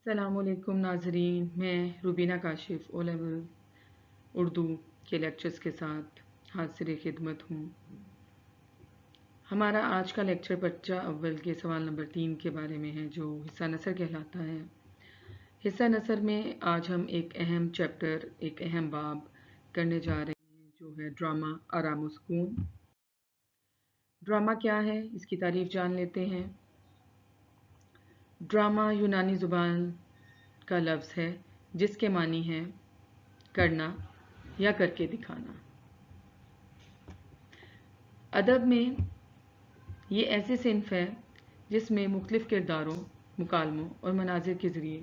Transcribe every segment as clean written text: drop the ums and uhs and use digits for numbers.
السلام علیکم ناظرین، میں روبینہ کاشف او لیول اردو کے لیکچرز کے ساتھ حاضر خدمت ہوں۔ ہمارا آج کا لیکچر پرچہ اول کے سوال نمبر 3 کے بارے میں ہے، جو حصہ نثر کہلاتا ہے۔ حصہ نثر میں آج ہم ایک اہم چیپٹر، ایک اہم باب کرنے جا رہے ہیں، جو ہے ڈرامہ آرام و سکون۔ ڈرامہ کیا ہے، اس کی تعریف جان لیتے ہیں۔ ڈرامہ یونانی زبان کا لفظ ہے جس کے معنی ہے کرنا یا کر کے دکھانا۔ ادب میں یہ ایسی صنف ہے جس میں مختلف کرداروں، مکالموں اور مناظر کے ذریعے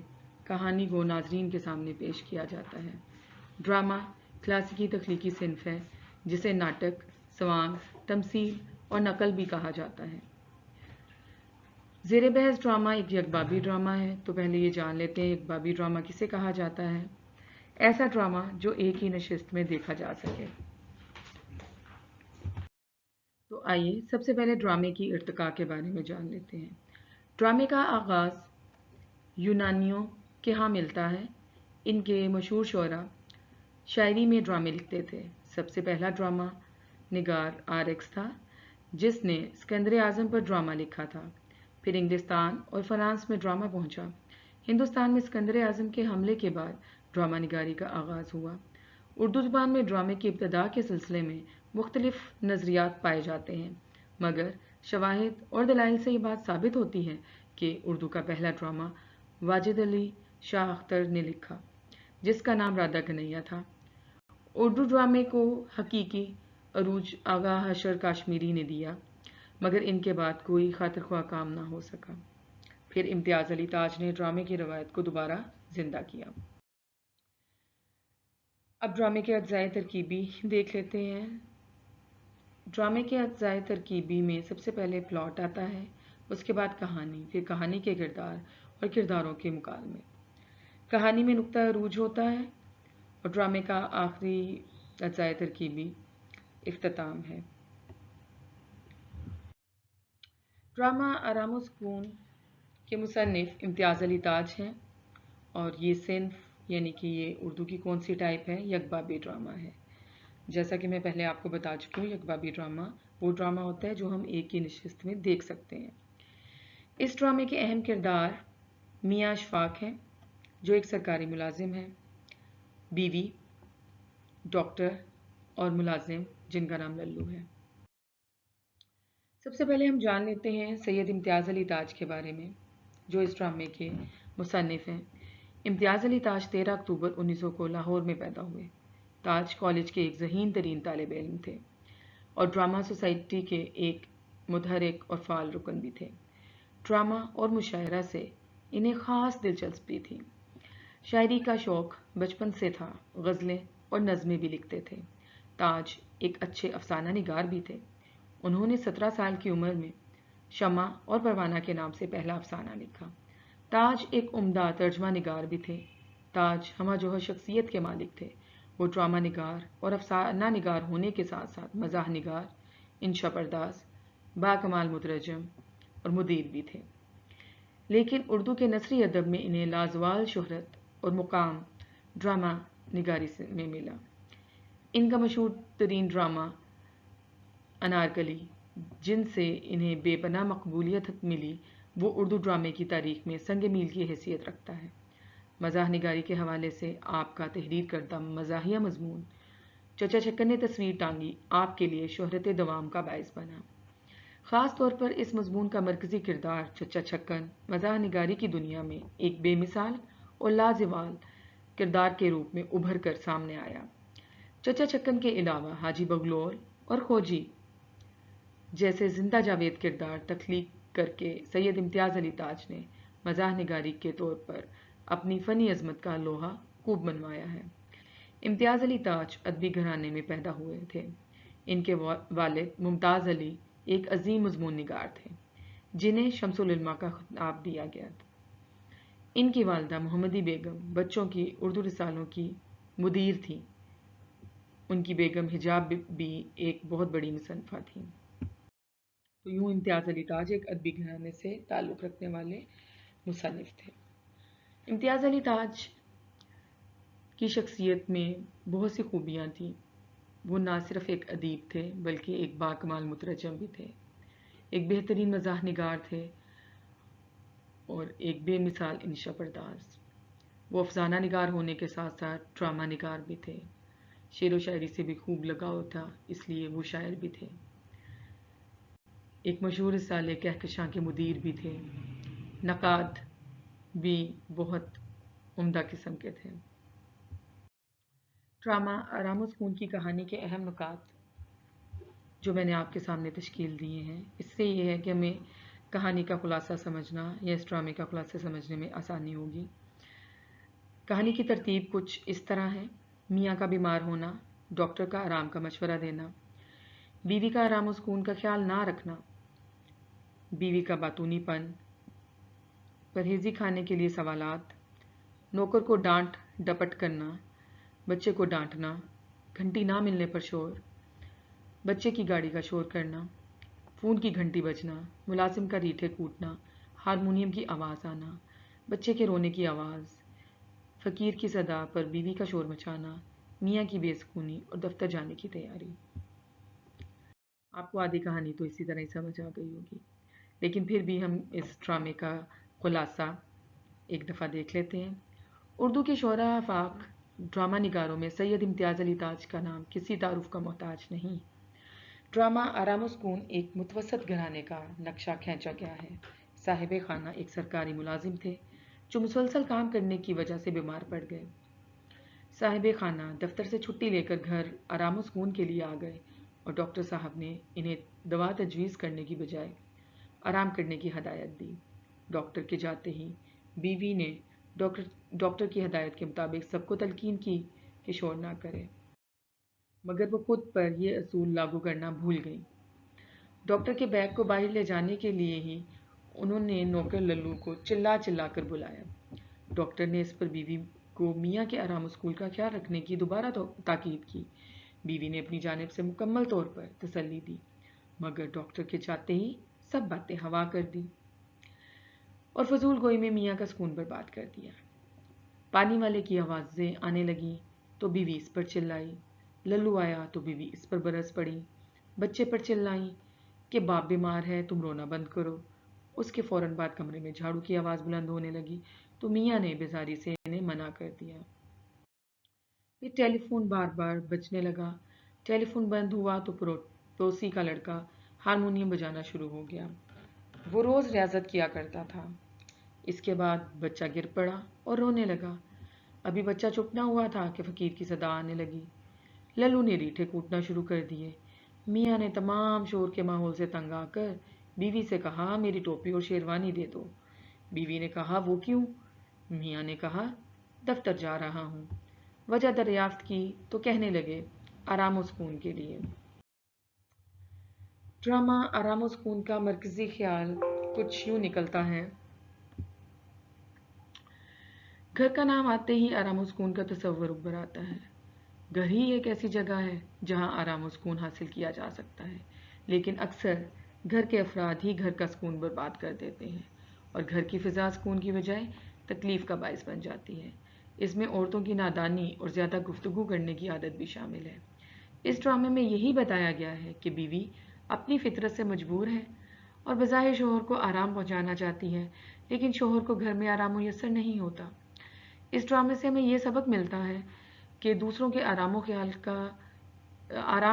کہانی کو ناظرین کے سامنے پیش کیا جاتا ہے۔ ڈرامہ کلاسیکی تخلیقی صنف ہے جسے ناٹک، سوانگ، تمثیل اور نقل بھی کہا جاتا ہے۔ زیر بحث ڈرامہ ایک یکبابی ڈرامہ ہے، تو پہلے یہ جان لیتے ہیں یکبابی ڈرامہ کسے کہا جاتا ہے۔ ایسا ڈرامہ جو ایک ہی نشست میں دیکھا جا سکے۔ تو آئیے سب سے پہلے ڈرامے کی ارتقاء کے بارے میں جان لیتے ہیں۔ ڈرامے کا آغاز یونانیوں کے ہاں ملتا ہے۔ ان کے مشہور شعراء شاعری میں ڈرامے لکھتے تھے۔ سب سے پہلا ڈرامہ نگار آرکس تھا جس نے اسکندر اعظم پر ڈرامہ لکھا تھا۔ پھر انگلستان اور فرانس میں ڈرامہ پہنچا۔ ہندوستان میں اسکندر اعظم کے حملے کے بعد ڈرامہ نگاری کا آغاز ہوا۔ اردو زبان میں ڈرامے کی ابتدا کے سلسلے میں مختلف نظریات پائے جاتے ہیں، مگر شواہد اور دلائل سے یہ بات ثابت ہوتی ہے کہ اردو کا پہلا ڈرامہ واجد علی شاہ اختر نے لکھا، جس کا نام رادھا کنہیا تھا۔ اردو ڈرامے کو حقیقی عروج آغا حشر کاشمیری نے دیا، مگر ان کے بعد کوئی خاطر خواہ کام نہ ہو سکا۔ پھر امتیاز علی تاج نے ڈرامے کی روایت کو دوبارہ زندہ کیا۔ اب ڈرامے کے اجزائے ترکیبی دیکھ لیتے ہیں۔ ڈرامے کے اجزائے ترکیبی میں سب سے پہلے پلاٹ آتا ہے، اس کے بعد کہانی، پھر کہانی کے کردار اور کرداروں کے مکالمے۔ کہانی میں نقطہ عروج ہوتا ہے اور ڈرامے کا آخری اجزائے ترکیبی اختتام ہے۔ ڈرامہ آرام و سکون کے مصنف امتیاز علی تاج ہیں، اور یہ صنف یعنی کہ یہ اردو کی کون سی ٹائپ ہے، یکبابی ڈرامہ ہے۔ جیسا کہ میں پہلے آپ کو بتا چکی ہوں، یکبابی ڈرامہ وہ ڈرامہ ہوتا ہے جو ہم ایک ہی نشست میں دیکھ سکتے ہیں۔ اس ڈرامے کے اہم کردار میاں اشفاق ہیں، جو ایک سرکاری ملازم ہیں، بیوی، ڈاکٹر اور ملازم جن کا نام للو ہے۔ سب سے پہلے ہم جان لیتے ہیں سید امتیاز علی تاج کے بارے میں، جو اس ڈرامے کے مصنف ہیں۔ امتیاز علی تاج 13 اکتوبر 1900 کو لاہور میں پیدا ہوئے۔ تاج کالج کے ایک ذہین ترین طالب علم تھے اور ڈرامہ سوسائٹی کے ایک متحرک اور فعال رکن بھی تھے۔ ڈرامہ اور مشاعرہ سے انہیں خاص دلچسپی تھی۔ شاعری کا شوق بچپن سے تھا، غزلیں اور نظمیں بھی لکھتے تھے۔ تاج ایک اچھے افسانہ نگار بھی تھے۔ انہوں نے 17 سال کی عمر میں شمع اور پروانہ کے نام سے پہلا افسانہ لکھا۔ تاج ایک عمدہ ترجمہ نگار بھی تھے۔ تاج ہمہ جوہر شخصیت کے مالک تھے۔ وہ ڈرامہ نگار اور افسانہ نگار ہونے کے ساتھ ساتھ مزاح نگار، انشا پرداز، باکمال مترجم اور مدیر بھی تھے۔ لیکن اردو کے نثری ادب میں انہیں لازوال شہرت اور مقام ڈرامہ نگاری میں ملا۔ ان کا مشہور ترین ڈرامہ انارکلی، جن سے انہیں بے پناہ مقبولیت ملی، وہ اردو ڈرامے کی تاریخ میں سنگ میل کی حیثیت رکھتا ہے۔ مزاح نگاری کے حوالے سے آپ کا تحریر کردہ مزاحیہ مضمون چچا چھکن نے تصویر ٹانگی آپ کے لیے شہرت دوام کا باعث بنا۔ خاص طور پر اس مضمون کا مرکزی کردار چچا چھکن مزاح نگاری کی دنیا میں ایک بے مثال اور لازوال کردار کے روپ میں ابھر کر سامنے آیا۔ چچا چھکن کے علاوہ حاجی بگلول اور کھوجی جیسے زندہ جاوید کردار تخلیق کر کے سید امتیاز علی تاج نے مزاح نگاری کے طور پر اپنی فنی عظمت کا لوہا خوب منوایا ہے۔ امتیاز علی تاج ادبی گھرانے میں پیدا ہوئے تھے۔ ان کے والد ممتاز علی ایک عظیم مضمون نگار تھے جنہیں شمس العلماء کا خطاب دیا گیا تھا۔ ان کی والدہ محمدی بیگم بچوں کی اردو رسالوں کی مدیر تھیں۔ ان کی بیگم حجاب بھی ایک بہت بڑی مصنفہ تھیں۔ تو یوں امتیاز علی تاج ایک ادبی گھرانے سے تعلق رکھنے والے مصنف تھے۔ इम्तियाज़ अली ताज की शख्सियत में बहुत सी खूबियाँ थीं। वो ना सिर्फ एक अदीब थे बल्कि एक बाकमाल मुतरजम भी थे, एक बेहतरीन मज़ाह निगार थे और एक बेमिसाल इंशा पर्दाज। वो अफसाना निगार होने के साथ साथ ड्रामा निगार भी थे। शेर व शायरी से भी खूब लगाव था, इसलिए वो शायर भी थे। एक मशहूर रिसाले कहकशां के मुदीर भी थे। नक़ाद भी बहुत उम्दा किस्म के थे। ड्रामा आराम व सुकून की कहानी के अहम नुकात जो मैंने आपके सामने तश्कील दिए हैं, इससे ये है कि हमें कहानी का खुलासा समझना या इस ड्रामे का खुलासा समझने में आसानी होगी। कहानी की तरतीब कुछ इस तरह है। मियाँ का बीमार होना, डॉक्टर का आराम का मशवरा देना, बीवी का आराम व सुकून का ख्याल ना रखना, बीवी का बातूनीपन, परहेजी खाने के लिए सवालात, नौकर को डांट डपट करना, बच्चे को डांटना, घंटी ना मिलने पर शोर, बच्चे की गाड़ी का शोर करना, फ़ोन की घंटी बजना, मुलाजिम का रीठे कूटना, हारमोनियम की आवाज़ आना, बच्चे के रोने की आवाज़, फ़कीर की सदा पर बीवी का शोर मचाना, मियाँ की बेसुकूनी और दफ्तर जाने की तैयारी। आपको आधी कहानी तो इसी तरह ही समझ आ गई होगी, लेकिन फिर भी हम इस ड्रामे का खुलासा एक दफ़ा देख लेते हैं। उर्दू के शोरा आफाक ड्रामा निगारों में सैयद इम्तियाज़ अली ताज का नाम किसी तारुफ का मोहताज नहीं। ड्रामा आराम व सुकून एक मुतवसत घराने का नक्शा खींचा गया है। साहिब खाना एक सरकारी मुलाजिम थे जो मुसलसल काम करने की वजह से बीमार पड़ गए। साहिब खाना दफ्तर से छुट्टी लेकर घर आराम व सुकून के लिए आ गए और डॉक्टर साहब ने इन्हें दवा तजवीज़ करने की बजाय आराम करने की हदायत दी। डॉक्टर के जाते ही बीवी ने डॉक्टर की हदायत के मुताबिक सबको तलकीन की कि शोर ना करें, मगर वो खुद पर यह असूल लागू करना भूल गई। डॉक्टर के बैग को बाहर ले जाने के लिए ही उन्होंने नौकर लल्लू को चिल्ला चिल्ला कर बुलाया। डॉक्टर ने इस पर बीवी को मियाँ के आराम स्कूल का ख्याल रखने की दोबारा ताकीद की। बीवी ने अपनी जानिब से मुकम्मल तौर पर तसल्ली दी, मगर डॉक्टर के जाते ही सब बातें हवा कर दी और फजूल गोई में मियाँ का सुकून बर्बाद कर दिया। पानी वाले की आवाज़ें आने लगीं तो बीवी इस पर चिल्लाई, लल्लू आया तो बीवी इस पर बरस पड़ी, बच्चे पर चिल्लाई कि बाप बीमार है, तुम रोना बंद करो। उसके फ़ौरन बाद कमरे में झाड़ू की आवाज़ बुलंद होने लगी तो मियाँ ने बेजारी से इन्हें मना कर दिया। फिर टेलीफोन बार बार बजने लगा। टेलीफोन बंद हुआ तो पड़ोसी का लड़का हारमोनियम बजाना शुरू हो गया। वो रोज़ रियाजत किया करता था। इसके बाद बच्चा गिर पड़ा और रोने लगा। अभी बच्चा चुप ना हुआ था कि फ़कीर की सदा आने लगी। लल्लू ने रीठे कूटना शुरू कर दिए। मियाँ ने तमाम शोर के माहौल से तंग आकर बीवी से कहा, मेरी टोपी और शेरवानी दे दो। बीवी ने कहा, वो क्यों? मियाँ ने कहा, दफ्तर जा रहा हूँ। वजह दरियाफ्त की तो कहने लगे, आराम व सुकून के लिए। ड्रामा आराम व सुकून का मरकज़ी ख्याल कुछ यूँ निकलता है। घर का नाम आते ही आराम व सुकून का तस्वर उभर आता है। घर ही एक ऐसी जगह है जहाँ आराम व सुकून हासिल किया जा सकता है, लेकिन अक्सर घर के अफराद ही घर का सुकून बर्बाद कर देते हैं और घर की फ़िज़ा सुकून की बजाय तकलीफ़ का बाइस बन जाती है। इसमें औरतों की नादानी और ज़्यादा गुफ्तगू करने की आदत भी शामिल है। इस ड्रामे में यही बताया गया है कि बीवी अपनी फितरत से मजबूर है और बज़ाहिर शोहर को आराम पहुँचाना चाहती है, लेकिन शोहर को घर में आराम मुयस्सर नहीं होता। इस ड्रामे से हमें ये सबक मिलता है कि दूसरों के आराम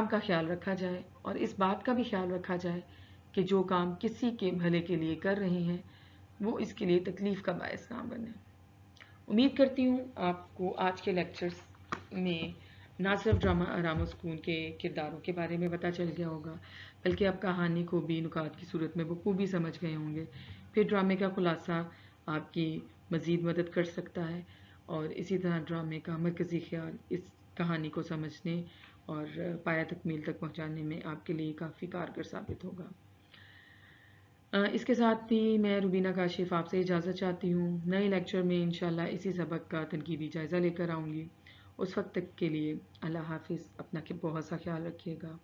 का ख्याल रखा जाए और इस बात का भी ख्याल रखा जाए कि जो काम किसी के भले के लिए कर रहे हैं वो इसके लिए तकलीफ़ का बायस ना बने। उम्मीद करती हूँ आपको आज के लेक्चर्स में ना सिर्फ ड्रामा आराम व सुकून के किरदारों के बारे में पता चल गया होगा, बल्कि आप कहानी को भी नुकात की सूरत में बखूबी समझ गए होंगे। फिर ड्रामे का खुलासा आपकी मज़ीद मदद कर सकता है और इसी तरह ड्रामे का मरकज़ी ख्याल इस कहानी को समझने और पाया तकमील तक पहुँचाने में आपके लिए काफ़ी कारगर साबित होगा। इसके साथ ही मैं रुबीना काशिफ आपसे इजाज़त चाहती हूँ। नए लेक्चर में इंशाल्लाह इसी सबक का तनकीदी जायज़ा लेकर आऊँगी। उस वक्त तक के लिए अल्लाह हाफ़िज़। अपना बहुत सा ख्याल रखिएगा।